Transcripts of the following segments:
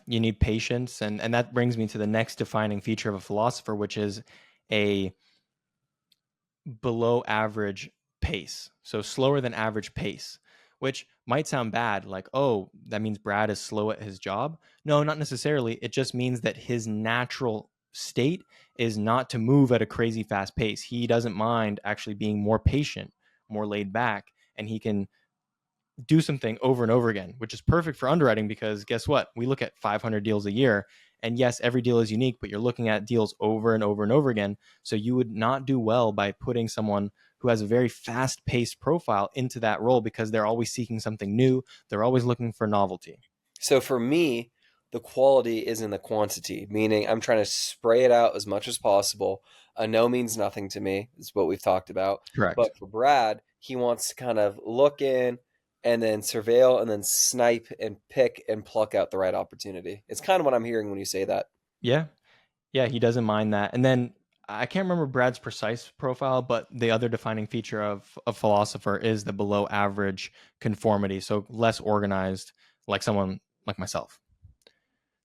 you need patience. And that brings me to the next defining feature of a philosopher, which is a below average pace. So slower than average pace, which might sound bad. Like, oh, that means Brad is slow at his job. No, not necessarily. It just means that his natural state is not to move at a crazy fast pace. He doesn't mind actually being more patient, more laid back, and he can do something over and over again, which is perfect for underwriting because guess what? We look at 500 deals a year. And yes, every deal is unique, but you're looking at deals over and over and over again. So you would not do well by putting someone who has a very fast paced profile into that role because they're always seeking something new. They're always looking for novelty. So for me, the quality is in the quantity, meaning I'm trying to spray it out as much as possible. A no means nothing to me, is what we've talked about. Correct. But for Brad, he wants to kind of look in and then surveil and then snipe and pick and pluck out the right opportunity. It's kind of what I'm hearing when you say that. Yeah. Yeah, he doesn't mind that. And then I can't remember Brad's precise profile, but the other defining feature of a philosopher is the below average conformity. So less organized, like someone like myself.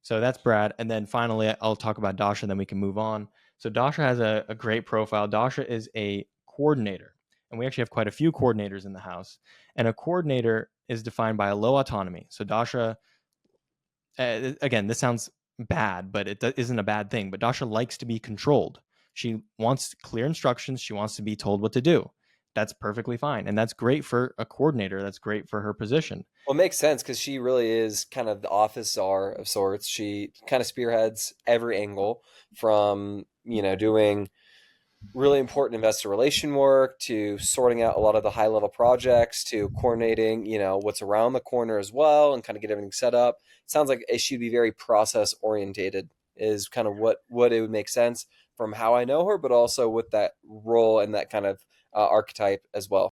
So that's Brad. And then finally, I'll talk about Dasha, then we can move on. So Dasha has a great profile. Dasha is a coordinator, and we actually have quite a few coordinators in the house. And a coordinator is defined by a low autonomy. So Dasha, again, this sounds bad, but it isn't a bad thing. But Dasha likes to be controlled. She wants clear instructions. She wants to be told what to do. That's perfectly fine. And that's great for a coordinator. That's great for her position. Well, it makes sense because she really is kind of the office czar of sorts. She kind of spearheads every angle from, doing really important investor relation work to sorting out a lot of the high level projects to coordinating, what's around the corner as well and kind of get everything set up. It sounds like it should be very process orientated is kind of what it would make sense from how I know her, but also with that role and that kind of archetype as well.